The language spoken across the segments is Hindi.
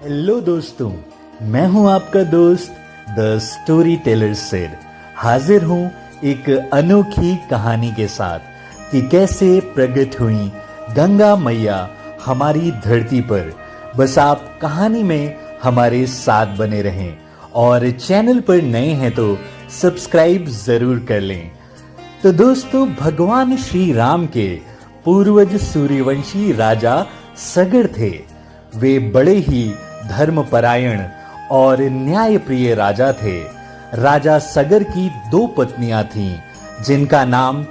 हेलो दोस्तों, मैं हूं आपका दोस्त द स्टोरी टेलर सिड। हाजिर हूं एक अनोखी कहानी के साथ कि कैसे प्रकट हुई गंगा मैया हमारी धरती पर। बस आप कहानी में हमारे साथ बने रहें और चैनल पर नए हैं तो सब्सक्राइब जरूर कर लें। तो दोस्तों, भगवान श्री राम के पूर्वज सूर्यवंशी राजा सगर थे। वे बड़े ही धर्मपरायण और न्यायप्रिय राजा थे। राजा सगर की दो पत्नियां थीं, जिनका नाम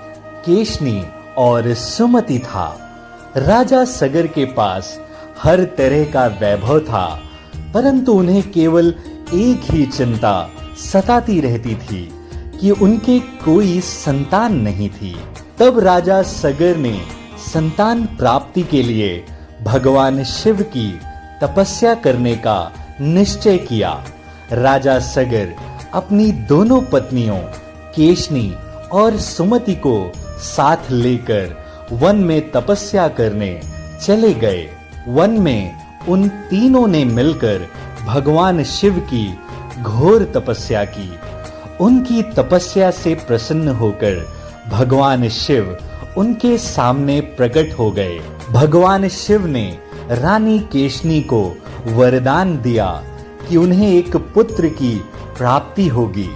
केशनी और सुमति था। राजा सगर के पास हर तरह का वैभव था, परंतु उन्हें केवल एक ही चिंता सताती रहती थी कि उनके कोई संतान नहीं थी। तब राजा सगर ने संतान प्राप्ति के लिए भगवान शिव की तपस्या करने का निश्चय किया। राजा सगर अपनी दोनों पत्नियों केशनी और सुमति को साथ लेकर वन में तपस्या करने चले गए। वन में उन तीनों ने मिलकर भगवान शिव की घोर तपस्या की। उनकी तपस्या से प्रसन्न होकर भगवान शिव उनके सामने प्रकट हो गए। भगवान शिव ने रानी केशनी को वरदान दिया कि उन्हें एक पुत्र की प्राप्ति होगी,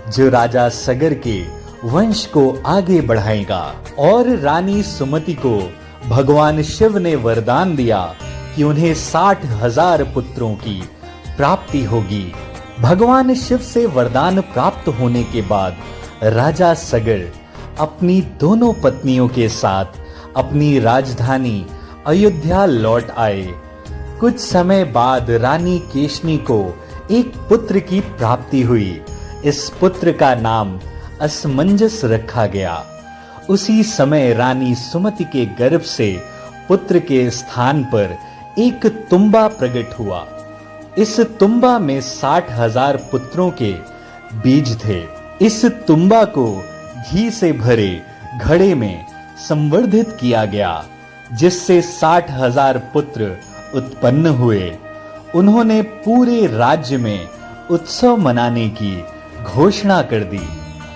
जो राजा सगर के वंश को आगे बढ़ाएगा। और रानी सुमति को भगवान शिव ने वरदान दिया कि उन्हें 60,000 पुत्रों की प्राप्ति होगी। भगवान शिव से वरदान प्राप्त होने के बाद राजा सगर अपनी दोनों पत्नियों के साथ अपनी राजधानी अयोध्या लौट आए। कुछ समय बाद रानी केशनी को एक पुत्र की प्राप्ति हुई। इस पुत्र का नाम असमंजस रखा गया। उसी समय रानी सुमति के गर्भ से पुत्र के स्थान पर एक तुम्बा प्रकट हुआ। इस तुम्बा में 60,000 पुत्रों के बीज थे। इस तुम्बा को घी से भरे घड़े में संवर्धित किया गया, जिससे 60,000 पुत्र उत्पन्न हुए। उन्होंने पूरे राज्य में उत्सव मनाने की घोषणा कर दी।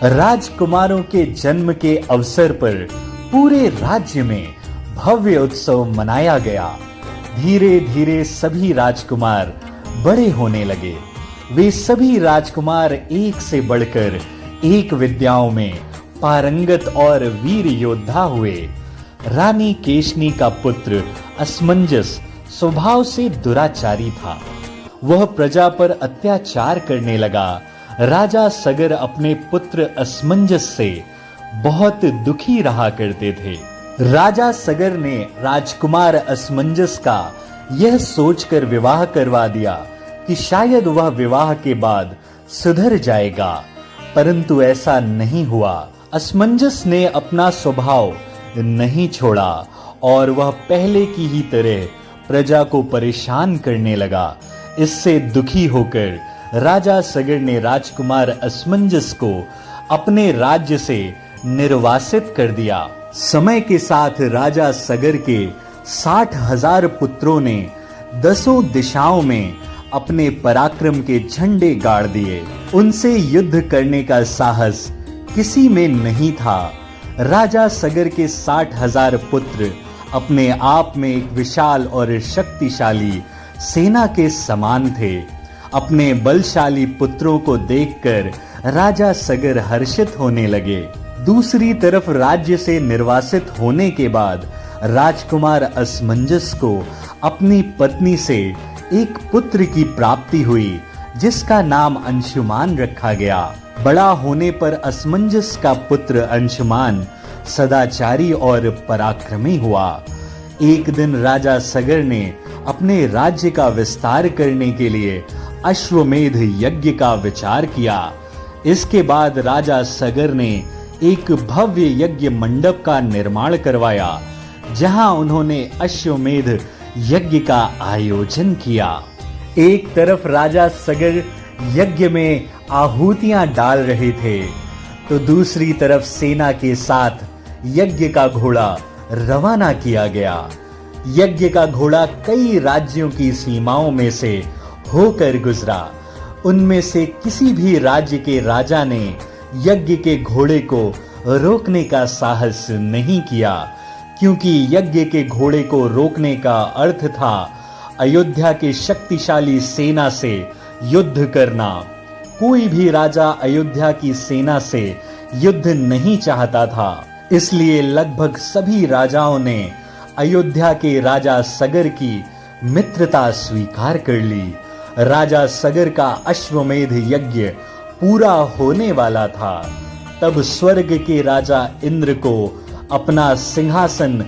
राजकुमारों के जन्म के अवसर पर पूरे राज्य में भव्य उत्सव मनाया गया। धीरे धीरे सभी राजकुमार बड़े होने लगे। वे सभी राजकुमार एक से बढ़कर एक विद्याओं में पारंगत और वीर योद्धा हुए। रानी केशनी का पुत्र असमंजस स्वभाव से दुराचारी था। वह प्रजा पर अत्याचार करने लगा। राजा सगर अपने पुत्र असमंजस से बहुत दुखी रहा करते थे। राजा सगर ने राजकुमार असमंजस का यह सोचकर विवाह करवा दिया कि शायद वह विवाह के बाद सुधर जाएगा, परंतु ऐसा नहीं हुआ। असमंजस ने अपना स्वभाव नहीं छोड़ा और वह पहले की ही तरह प्रजा को परेशान करने लगा। इससे दुखी होकर राजा सगर ने राजकुमार असमंजस को अपने राज्य से निर्वासित कर दिया। समय के साथ राजा सगर के 60,000 पुत्रों ने 10 दिशाओं में अपने पराक्रम के झंडे गाड़ दिए। उनसे युद्ध करने का साहस किसी में नहीं था। राजा सगर के 60,000 पुत्र अपने आप में एक विशाल और शक्तिशाली सेना के समान थे। अपने बलशाली पुत्रों को देखकर राजा सगर हर्षित होने लगे। दूसरी तरफ राज्य से निर्वासित होने के बाद राजकुमार असमंजस को अपनी पत्नी से एक पुत्र की प्राप्ति हुई, जिसका नाम अंशुमान रखा गया। बड़ा होने पर असमंजस का पुत्र अंशुमान सदाचारी और पराक्रमी हुआ। एक दिन राजा सगर ने अपने राज्य का विस्तार करने के लिए अश्वमेध यज्ञ का विचार किया। इसके बाद राजा सगर ने एक भव्य यज्ञ मंडप का निर्माण करवाया, जहां उन्होंने अश्वमेध यज्ञ का आयोजन किया। एक तरफ राजा सगर यज्ञ में आहुतियां डाल रहे थे, तो दूसरी तरफ सेना के साथ यज्ञ का घोड़ा रवाना किया गया। यज्ञ का घोड़ा कई राज्यों की सीमाओं में से होकर गुजरा। उनमें से किसी भी राज्य के राजा ने यज्ञ के घोड़े को रोकने का साहस नहीं किया, क्योंकि यज्ञ के घोड़े को रोकने का अर्थ था अयोध्या के शक्तिशाली सेना से युद्ध करना। कोई भी राजा अयोध्या की सेना से युद्ध नहीं चाहता था, इसलिए लगभग सभी राजाओं ने अयोध्या के राजा सगर की मित्रता स्वीकार कर ली। राजा सगर का अश्वमेध यज्ञ पूरा होने वाला था। तब स्वर्ग के राजा इंद्र को अपना सिंहासन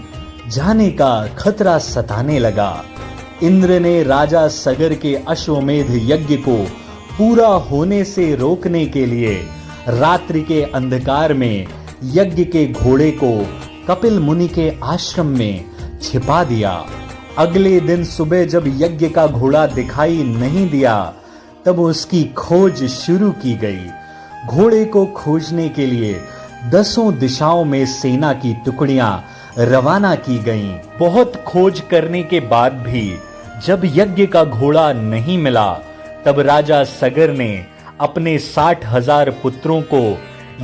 जाने का खतरा सताने लगा। इंद्र ने राजा सगर के अश्वमेध यज्ञ को पूरा होने से रोकने के लिए रात्रि के अंधकार में यज्ञ के घोड़े को कपिल मुनि के आश्रम में छिपा दिया। अगले दिन सुबह जब यज्ञ का घोड़ा दिखाई नहीं दिया, तब उसकी खोज शुरू की गई। घोड़े को खोजने के लिए 10 दिशाओं में सेना की टुकड़ियां रवाना की गईं। बहुत खोज करने के बाद भी जब यज्ञ का घोड़ा नहीं मिला, तब राजा सगर ने अपने 60,000 पुत्रों को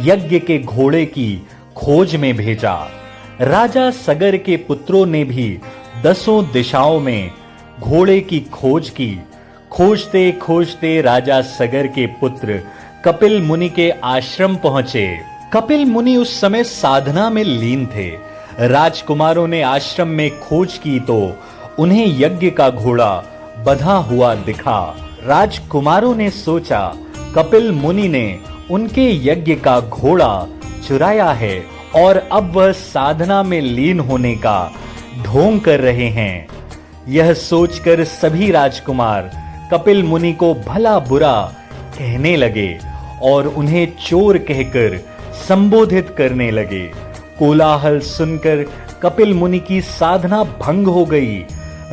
यज्ञ के घोड़े की खोज में भेजा। राजा सगर के पुत्रों ने भी 10 दिशाओं में घोड़े की खोज की। खोजते खोजते राजा सगर के पुत्र कपिल मुनि के आश्रम पहुंचे। कपिल मुनि उस समय साधना में लीन थे। राजकुमारों ने आश्रम में खोज की तो उन्हें यज्ञ का घोड़ा बंधा हुआ दिखा। राजकुमारों ने सोचा कपिल मुनि ने उनके यज्ञ का घोड़ा चुराया है और अब वह साधना में लीन होने का ढोंग कर रहे हैं। यह सोचकर सभी राजकुमार कपिल मुनि को भला बुरा कहने लगे और उन्हें चोर कहकर संबोधित करने लगे। कोलाहल सुनकर कपिल मुनि की साधना भंग हो गई।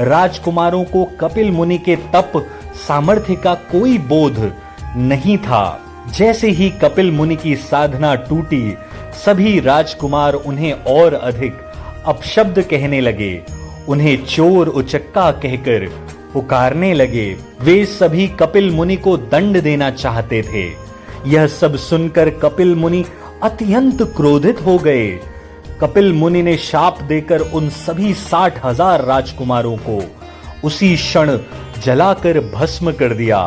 राजकुमारों को कपिल मुनि के तप सामर्थ्य का कोई बोध नहीं था। जैसे ही कपिल मुनि की साधना टूटी, सभी राजकुमार उन्हें और अधिक अपशब्द कहने लगे। उन्हें चोर उचक्का कहकर पुकारने लगे। वे सभी कपिल मुनि को दंड देना चाहते थे। यह सब सुनकर कपिल मुनि अत्यंत क्रोधित हो गए। कपिल मुनि ने शाप देकर उन सभी 60,000 राजकुमारों को उसी क्षण जलाकर भस्म कर दिया।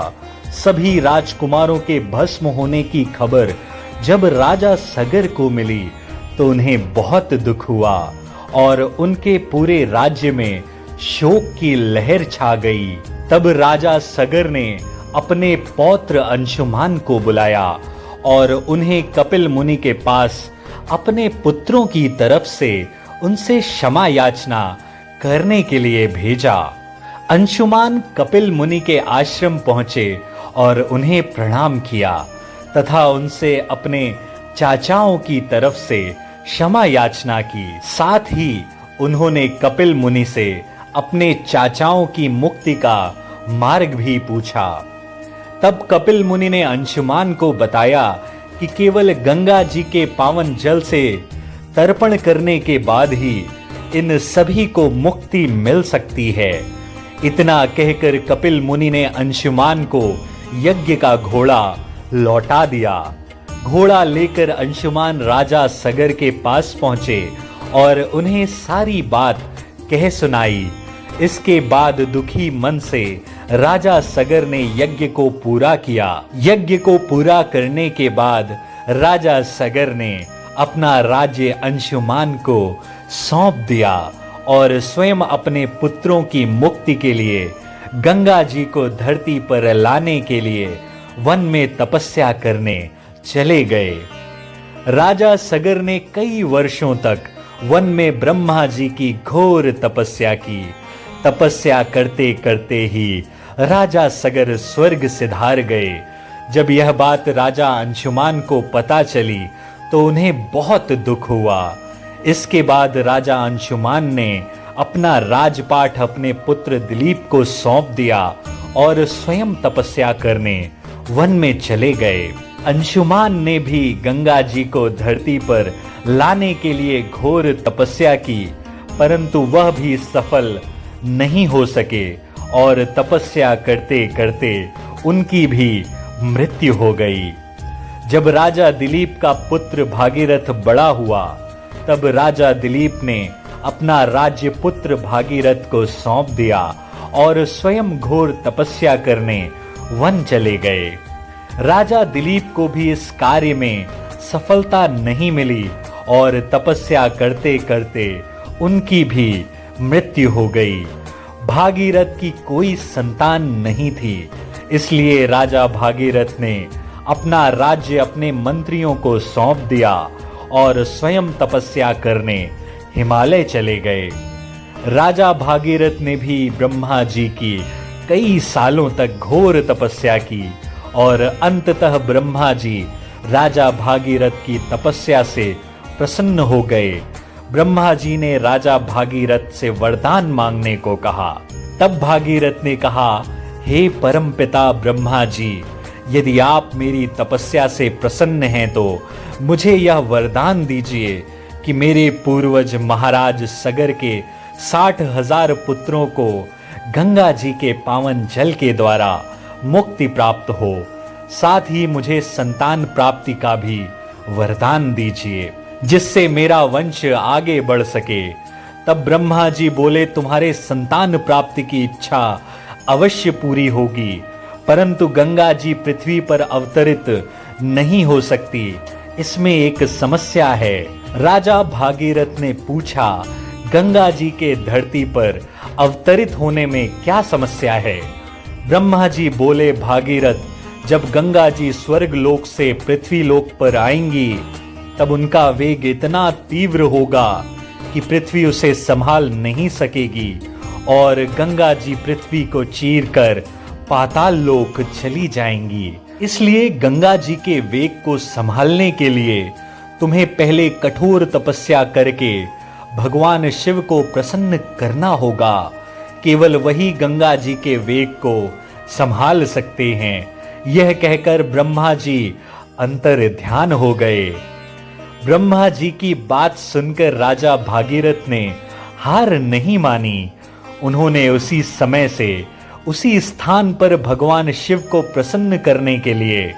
सभी राजकुमारों के भस्म होने की खबर जब राजा सगर को मिली तो उन्हें बहुत दुख हुआ और उनके पूरे राज्य में शोक की लहर छा गई। तब राजा सगर ने अपने पौत्र अंशुमान को बुलाया और उन्हें कपिल मुनि के पास अपने पुत्रों की तरफ से उनसे क्षमा याचना करने के लिए भेजा। अंशुमान कपिल मुनि के आश्रम पहुंचे और उन्हें प्रणाम किया तथा उनसे अपने चाचाओं की तरफ से क्षमा याचना की। साथ ही उन्होंने कपिल मुनि से अपने चाचाओं की मुक्ति का मार्ग भी पूछा। तब कपिल मुनि ने अंशुमान को बताया कि केवल गंगा जी के पावन जल से तर्पण करने के बाद ही इन सभी को मुक्ति मिल सकती है। इतना कहकर कपिल मुनि ने अंशुमान को यज्ञ का घोड़ा लौटा दिया। घोड़ा लेकर अंशुमान राजा सगर के पास पहुंचे और उन्हें सारी बात कह सुनाई। इसके बाद दुखी मन से राजा सगर ने यज्ञ को पूरा किया। यज्ञ को पूरा करने के बाद राजा सगर ने अपना राज्य अंशुमान को सौंप दिया और स्वयं अपने पुत्रों की मुक्ति के लिए गंगा जी को धरती पर लाने के लिए वन में तपस्या करने चले गए। राजा सगर ने कई वर्षों तक वन में ब्रह्मा जी की घोर तपस्या की। तपस्या करते करते ही राजा सगर स्वर्ग सिधार गए। जब यह बात राजा अंशुमान को पता चली तो उन्हें बहुत दुख हुआ। इसके बाद राजा अंशुमान ने अपना राजपाट अपने पुत्र दिलीप को सौंप दिया और स्वयं तपस्या करने वन में चले गए। अंशुमान ने भी गंगा जी को धरती पर लाने के लिए घोर तपस्या की, परंतु वह भी सफल नहीं हो सके और तपस्या करते करते उनकी भी मृत्यु हो गई। जब राजा दिलीप का पुत्र भागीरथ बड़ा हुआ, तब राजा दिलीप ने अपना राज्य पुत्र भागीरथ को सौंप दिया और स्वयं घोर तपस्या करने वन चले गए। राजा दिलीप को भी इस कार्य में सफलता नहीं मिली और तपस्या करते करते उनकी भी मृत्यु हो गई। भागीरथ की कोई संतान नहीं थी, इसलिए राजा भागीरथ ने अपना राज्य अपने मंत्रियों को सौंप दिया और स्वयं तपस्या करने हिमालय चले गए। राजा भागीरथ ने भी ब्रह्मा जी की कई सालों तक घोर तपस्या की और अंततः ब्रह्मा जी राजा भागीरथ की तपस्या से प्रसन्न हो गए। ब्रह्मा जी ने राजा भागीरथ से वरदान मांगने को कहा। तब भागीरथ ने कहा, हे परमपिता ब्रह्मा जी, यदि आप मेरी तपस्या से प्रसन्न हैं तो मुझे यह वरदान दीजिए कि मेरे पूर्वज महाराज सगर के 60,000 पुत्रों को गंगा जी के पावन जल के द्वारा मुक्ति प्राप्त हो। साथ ही मुझे संतान प्राप्ति का भी वरदान दीजिए, जिससे मेरा वंश आगे बढ़ सके। तब ब्रह्मा जी बोले, तुम्हारे संतान प्राप्ति की इच्छा अवश्य पूरी होगी, परंतु गंगा जी पृथ्वी पर अवतरित नहीं हो सकती, इसमें एक समस्या है। राजा भागीरथ ने पूछा, गंगा जी के धरती पर अवतरित होने में क्या समस्या है? ब्रह्मा जी बोले, भागीरथ, जब गंगा जी स्वर्ग लोक से पृथ्वी लोक पर आएंगी, तब उनका वेग इतना तीव्र होगा कि पृथ्वी उसे संभाल नहीं सकेगी और गंगा जी पृथ्वी को चीरकर पाताल लोक चली जाएंगी। इसलिए गंगा जी के वेग को संभालने के लिए तुम्हें पहले कठोर तपस्या करके भगवान शिव को प्रसन्न करना होगा। केवल वही गंगा जी के वेग को संभाल सकते हैं। यह कहकर ब्रह्मा जी अंतर ध्यान हो गए। ब्रह्मा जी की बात सुनकर राजा भागीरथ ने हार नहीं मानी। उन्होंने उसी समय से उसी स्थान पर भगवान शिव को प्रसन्न करने के लिए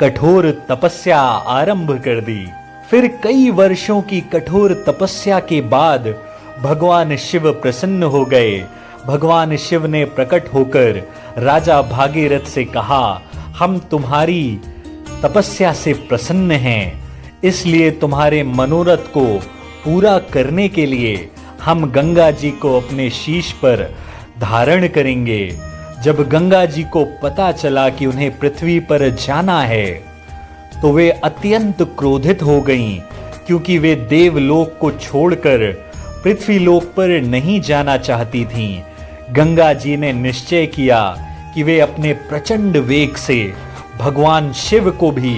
कठोर तपस्या आरंभ कर दी। फिर कई वर्षों की कठोर तपस्या के बाद भगवान शिव प्रसन्न हो गए। भगवान शिव ने प्रकट होकर राजा भागीरथ से कहा, हम तुम्हारी तपस्या से प्रसन्न हैं, इसलिए तुम्हारे मनोरथ को पूरा करने के लिए हम गंगा जी को अपने शीश पर धारण करेंगे। जब गंगा जी को पता चला कि उन्हें पृथ्वी पर जाना है, तो वे अत्यंत क्रोधित हो गईं, क्योंकि वे देवलोक को छोड़कर पृथ्वी लोक पर नहीं जाना चाहती थीं। गंगा जी ने निश्चय किया कि वे अपने प्रचंड वेग से भगवान शिव को भी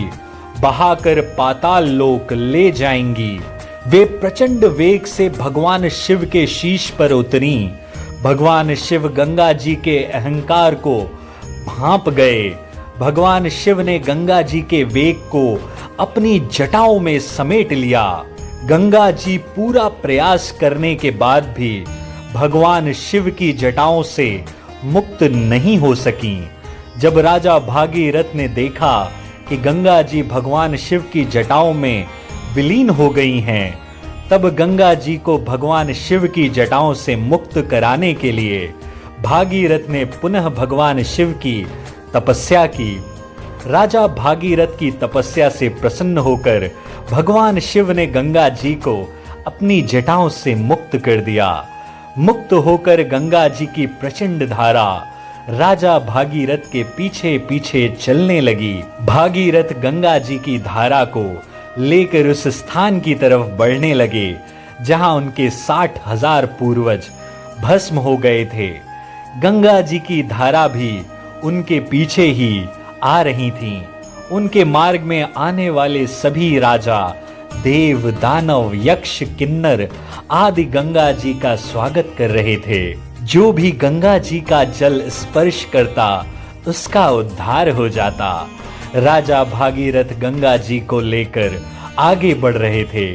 बहाकर पाताल लोक ले जाएंगी। वे प्रचंड वेग से भगवान शिव के शीश पर उतरी। भगवान शिव गंगा जी के अहंकार को भांप गए। भगवान शिव ने गंगा जी के वेग को अपनी जटाओं में समेट लिया। गंगा जी पूरा प्रयास करने के बाद भी भगवान शिव की जटाओं से मुक्त नहीं हो सकी। जब राजा भागीरथ ने देखा कि गंगा जी भगवान शिव की जटाओं में विलीन हो गई हैं, तब गंगा जी को भगवान शिव की जटाओं से मुक्त कराने के लिए भागीरथ ने पुनः भगवान शिव की तपस्या की। राजा भागीरथ की तपस्या से प्रसन्न होकर भगवान शिव ने गंगा जी को अपनी जटाओं से मुक्त कर दिया। मुक्त होकर गंगा जी की प्रचंड धारा राजा भागीरथ के पीछे पीछे चलने लगी। भागीरथ गंगा जी की धारा को लेकर उस स्थान की तरफ बढ़ने लगे जहां उनके 60,000 पूर्वज भस्म हो गए थे। गंगा जी की धारा भी उनके पीछे ही आ रही थी। उनके मार्ग में आने वाले सभी राजा, देव, दानव, यक्ष, किन्नर आदि गंगा जी का स्वागत कर रहे थे। जो भी गंगा जी का जल स्पर्श करता उसका उद्धार हो जाता। राजा भागीरथ गंगा जी को लेकर आगे बढ़ रहे थे।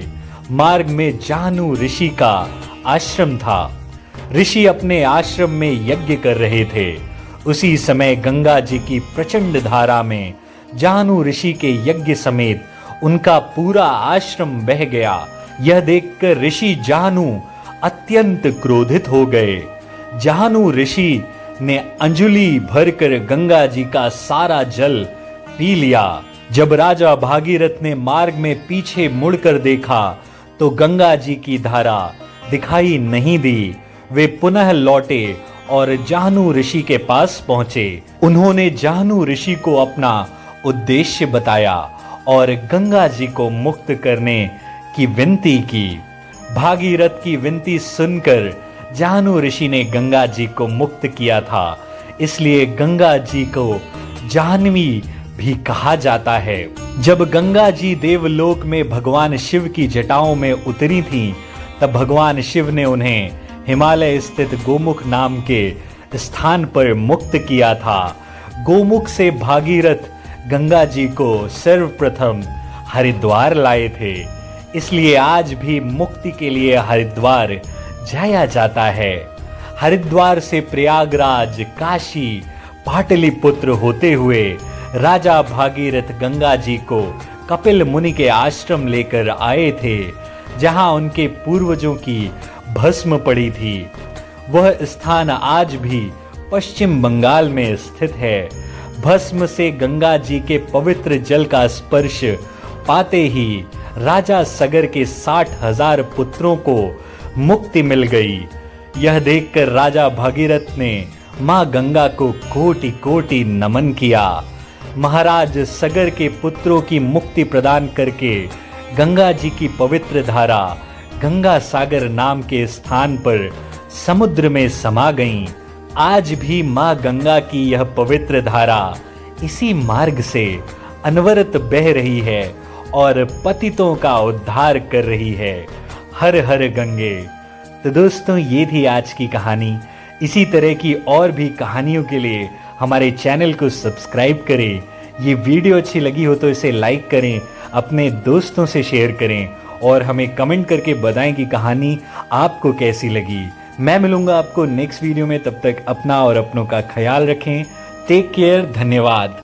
मार्ग में जाहनु ऋषि का आश्रम था। ऋषि अपने आश्रम में यज्ञ कर रहे थे। उसी समय गंगा जी की प्रचंड धारा में जाहनु ऋषि के यज्ञ समेत उनका पूरा आश्रम बह गया। यह देखकर ऋषि जाहनु अत्यंत क्रोधित हो गए। जाहनु ऋषि ने अंजुलि भरकर गंगा जी का सारा जल पी लिया। जब राजा भागीरथ ने मार्ग में पीछे मुड़कर देखा तो गंगा जी की धारा दिखाई नहीं दी। वे पुनः लौटे और जाहनु ऋषि के पास पहुंचे। उन्होंने जाहनु ऋषि को अपना उद्देश्य बताया और गंगा जी को मुक्त करने की विनती की। भागीरथ की विनती सुनकर जाहनु ऋषि ने गंगा जी को मुक्त किया था। इसलिए गंगा जी को जाह्नवी भी कहा जाता है। जब गंगा जी देवलोक में भगवान शिव की जटाओं में उतरी थीं, तब भगवान शिव ने उन्हें हिमालय स्थित गोमुख नाम के स्थान पर मुक्त किया था। गोमुख से भागीरथ गंगा जी को सर्वप्रथम हरिद्वार लाए थे। इसलिए आज भी मुक्ति के लिए हरिद्वार जाया जाता है। हरिद्वार से प्रयागराज, काशी, पाटलिपुत्र होते हुए राजा भागीरथ गंगा जी को कपिल मुनि के आश्रम लेकर आए थे, जहां उनके पूर्वजों की भस्म पड़ी थी। वह स्थान आज भी पश्चिम बंगाल में स्थित है। भस्म से गंगा जी के पवित्र जल का स्पर्श पाते ही राजा सगर के 60,000 पुत्रों को मुक्ति मिल गई। यह देखकर राजा भागीरथ ने मां गंगा को कोटि कोटि नमन किया। महाराज सगर के पुत्रों की मुक्ति प्रदान करके गंगा जी की पवित्र धारा गंगा सागर नाम के स्थान पर समुद्र में समा गईं। आज भी मां गंगा की यह पवित्र धारा इसी मार्ग से अनवरत बह रही है और पतितों का उद्धार कर रही है। हर हर गंगे। तो दोस्तों, ये थी आज की कहानी। इसी तरह की और भी कहानियों के लिए हमारे चैनल को सब्सक्राइब करें। ये वीडियो अच्छी लगी हो तो इसे लाइक करें, अपने दोस्तों से शेयर करें और हमें कमेंट करके बताएं कि कहानी आपको कैसी लगी। मैं मिलूंगा आपको नेक्स्ट वीडियो में। तब तक अपना और अपनों का ख्याल रखें। Take care. धन्यवाद।